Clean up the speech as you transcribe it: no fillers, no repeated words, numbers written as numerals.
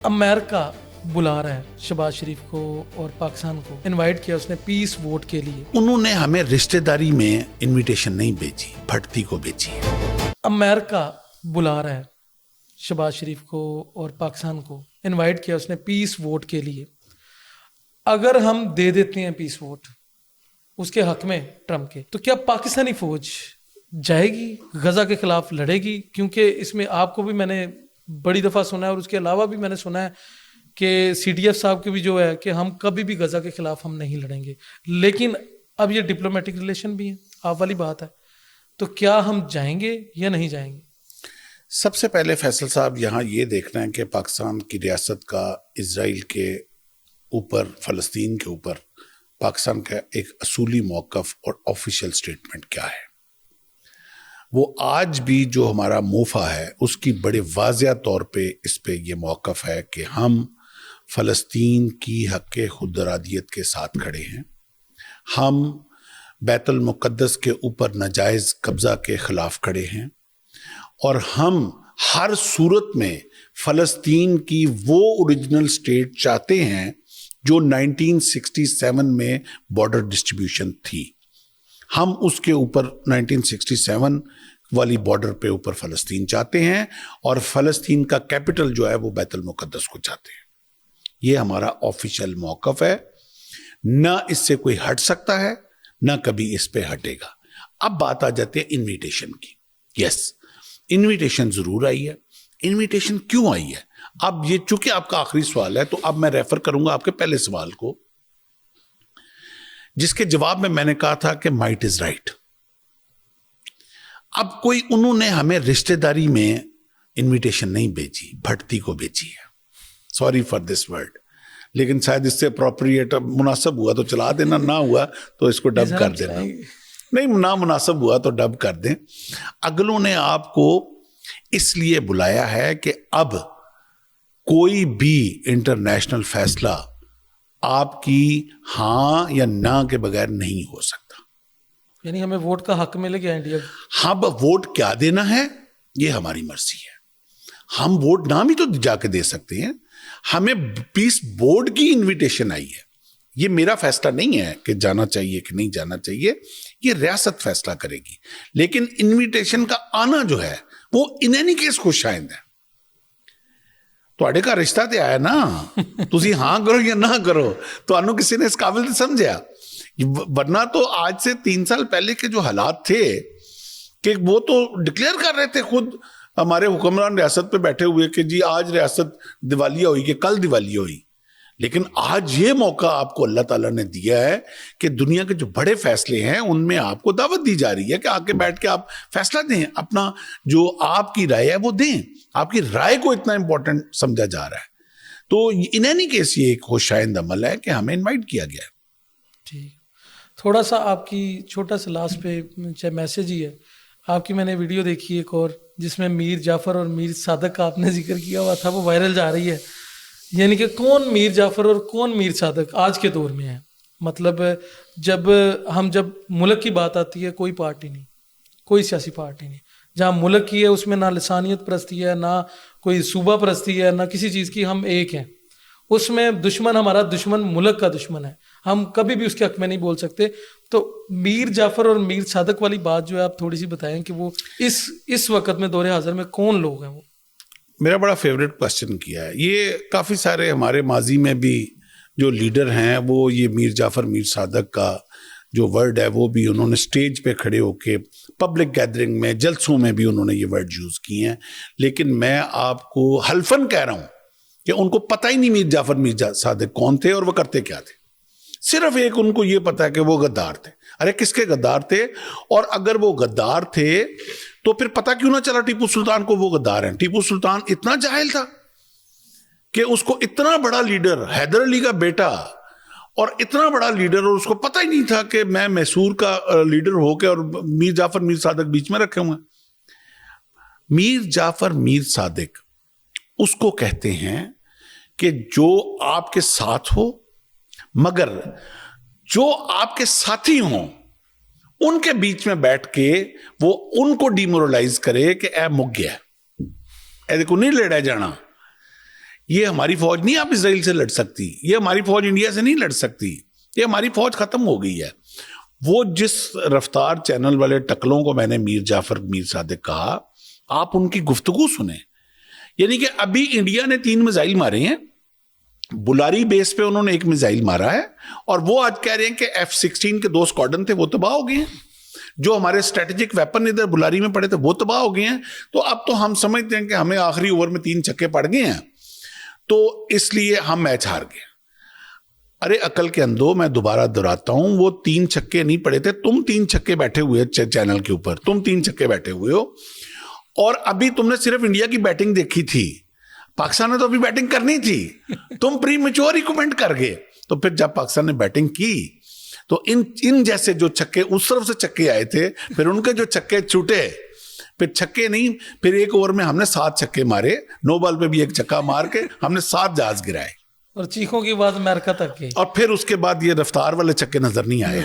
America बुला रहा है शहबाज शरीफ को और पाकिस्तान को इनवाइट किया उसने पीस वोट के लिए। उन्होंने हमें रिश्तेदारी में इनविटेशन नहीं भेजी, भटती को भेजी। अमेरिका बुला रहा है शहबाज शरीफ को और पाकिस्तान को इनवाइट किया उसने पीस वोट के लिए। अगर हम दे देते हैं पीस वोट उसके हक में ट्रम्प के, तो क्या पाकिस्तानी फौज जाएगी गजा के खिलाफ लड़ेगी? क्योंकि इसमें आपको भी मैंने बड़ी दफ़ा सुना है और उसके अलावा भी मैंने सुना है कि सीडीएफ साहब के भी जो है कि हम कभी भी गजा के खिलाफ हम नहीं लड़ेंगे, लेकिन अब ये डिप्लोमेटिक रिलेशन भी है, आप वाली बात है, तो क्या हम जाएंगे या नहीं जाएंगे? सबसे पहले फैसल साहब यहाँ ये देखना है कि पाकिस्तान की रियासत का इजराइल के ऊपर, फ़लस्तीन के ऊपर पाकिस्तान का एक असूली मौक़िफ़ और ऑफिशियल स्टेटमेंट क्या है। वो आज भी जो हमारा मोफा है उसकी बड़े वाज़िया तौर पे इस पे ये मौक़िफ़ है कि हम फ़लस्तीन की हक़ खुदरादियत के साथ खड़े हैं। हम बैतुल मुक़द्दस के ऊपर नाजायज़ कब्ज़ा के ख़िलाफ़ खड़े हैं और हम हर सूरत में फ़लस्तीन की वो ओरिजिनल स्टेट चाहते हैं जो 1967 में बॉर्डर डिस्ट्रीब्यूशन थी। हम उसके ऊपर 1967 वाली बॉर्डर पे ऊपर फ़लस्तीन चाहते हैं और फ़लस्तीन का कैपिटल जो है वो बैतुल मुक़द्दस को चाहते हैं। ये हमारा ऑफिशियल मौक़िफ़ है, ना इससे कोई हट सकता है ना कभी इस पे हटेगा। अब बात आ जाती है इन्विटेशन की। यस, इन्विटेशन ज़रूर आई है। इन्विटेशन क्यों आई है? अब ये चूंकि आपका आखिरी सवाल है तो अब मैं रेफर करूंगा आपके पहले सवाल को, जिसके जवाब में मैंने कहा था कि माइट इज राइट। अब कोई उन्होंने हमें रिश्तेदारी में इनविटेशन नहीं भेजी, भटती को भेजी है। सॉरी फॉर दिस वर्ड, लेकिन शायद इससे अप्रोप्रिएट मुनासिब हुआ तो चला देना, ना हुआ तो इसको डब कर देना। नहीं, ना मुनासिब हुआ तो डब कर दें। अगलों ने आपको इसलिए बुलाया है कि अब कोई भी इंटरनेशनल फैसला आपकी हाँ या ना के बगैर नहीं हो सकता। यानी हमें वोट का हक मिल गया इंडिया। हाँ, वोट क्या देना है ये हमारी मर्जी है। हम वोट ना भी तो जाके दे सकते हैं। हमें पीस बोर्ड की इनविटेशन आई है। ये मेरा फैसला नहीं है कि जाना चाहिए कि नहीं जाना चाहिए, ये रियासत फैसला करेगी। लेकिन इनविटेशन का आना जो है वो इन एनी केस खुशाइंद है। ਤੁਹਾਡੇ ਘਰ ਰਿਸ਼ਤਾ ਤੇ ਆਇਆ ਨਾ, ਤੁਸੀਂ हाँ करो या ना करो, तो किसी ने इस काबिल नहीं समझा। वरना तो आज से 3 साल पहले के जो हालात थे कि वो तो डिक्लेयर कर रहे थे खुद हमारे हुक्मरान रियासत पे बैठे हुए कि जी आज रियासत दिवालिया हुई कि कल दिवालिया हुई। लेकिन आज ये मौका आपको अल्लाह ताला ने दिया है कि दुनिया के जो बड़े फैसले हैं उनमें आपको दावत दी जा रही है कि आके बैठ के आप फैसला दें, अपना जो आपकी राय है वो दें। आपकी राय को इतना इंपॉर्टेंट समझा जा रहा है। तो इन एनी केस ये एक खुशाइंद अमल है कि हमें इनवाइट किया गया है। ठीक, थोड़ा सा आपकी छोटा सा लास्ट पे चाहे मैसेज ही है, आपकी मैंने वीडियो देखी एक और जिसमें मीर जाफ़र और मीर सादक का आपने जिक्र किया हुआ था, वो वायरल जा रही है। यानी कि कौन मीर जाफ़र और कौन मीर सादक आज के दौर में है? मतलब जब मुल्क की बात आती है कोई पार्टी नहीं, कोई सियासी पार्टी नहीं। जहाँ मुल्क की है उसमें ना लिसानियत परस्ती है, ना कोई सूबा परस्ती है, ना किसी चीज़ की, हम एक हैं। उसमें दुश्मन हमारा दुश्मन मुल्क का दुश्मन है, हम कभी भी उसके हक में नहीं बोल सकते। तो मीर जाफ़र और मीर सादक वाली बात जो है आप थोड़ी सी बताएं कि वो इस वक्त में दौरे हाज़िर में कौन लोग हैं? वो मेरा बड़ा फेवरेट क्वेश्चन किया है। ये काफ़ी सारे हमारे माजी में भी जो लीडर हैं वो ये मीर जाफ़र मीर सादक का जो वर्ड है वो भी उन्होंने स्टेज पे खड़े होके पब्लिक गैदरिंग में, जलसों में भी उन्होंने ये वर्ड यूज़ किए हैं। लेकिन मैं आपको हल्फन कह रहा हूँ कि उनको पता ही नहीं मीर जाफ़र मीर सादक कौन थे और वो करते क्या थे। सिर्फ एक उनको ये पता है कि वो गद्दार थे। अरे किसके गद्दार थे? और अगर वो गद्दार थे तो फिर पता क्यों ना चला टीपू सुल्तान को वो गद्दार हैं? टीपू सुल्तान इतना जाहिल था कि उसको इतना बड़ा लीडर, हैदर अली का बेटा और इतना बड़ा लीडर, और उसको पता ही नहीं था कि मैं मैसूर का लीडर होके और मीर जाफ़र मीर सादक बीच में रखे हुए। मीर जाफ़र मीर सादक उसको कहते हैं कि जो आपके साथ हो मगर जो आपके साथी हों उनके बीच में बैठ के वो उनको डिमोरलाइज करे कि ए मुक गया, ए देखो नहीं लड़ा जाना। یہ ہماری فوج نہیں آپ اسرائیل سے لڑ سکتی, یہ ہماری فوج انڈیا سے نہیں لڑ سکتی, یہ ہماری فوج ختم ہو گئی ہے. وہ جس رفتار چینل والے ٹکلوں کو میں نے میر جعفر میر صادق کہا, آپ ان کی گفتگو سنیں. یعنی کہ ابھی انڈیا نے 3 میزائل مارے ہیں, بلاری بیس پہ انہوں نے 1 میزائل مارا ہے, اور وہ آج کہہ رہے ہیں کہ F-16 کے 2 اسکواڈرن تھے وہ تباہ ہو گئے ہیں, جو ہمارے اسٹریٹجک ویپن ادھر بلاری میں پڑے تھے وہ تباہ ہو گئے ہیں. تو اب تو ہم سمجھتے ہیں کہ ہمیں آخری اوور میں 3 چھکے پڑ گئے ہیں, تو اس لیے ہم میچ ہار گئے. ارے عقل کے اندھو, میں دوبارہ دہراتا ہوں, وہ 3 چھکے نہیں پڑے تھے, تم 3 چھکے بیٹھے ہوئے چینل کے اوپر, تم 3 چھکے بیٹھے ہوئے ہو, اور ابھی تم نے صرف انڈیا کی بیٹنگ دیکھی تھی, پاکستان نے تو ابھی بیٹنگ کرنی تھی, تم پری میچور ہی کمنٹ کر گئے. تو پھر جب پاکستان نے بیٹنگ کی تو ان جیسے جو چھکے اس طرف سے چھکے آئے تھے, پھر ان کے جو چھکے چھوٹے, پھر چھکے نہیں, پھر 1 اوور میں ہم نے 7 چھکے مارے, 9 بال پہ بھی 1 چھکا مار کے ہم نے 7 جہاز گرائے, اور چیخوں کی بات امریکہ تک کی, اور پھر اس کے بعد یہ رفتار والے چھکے نظر نہیں آئے.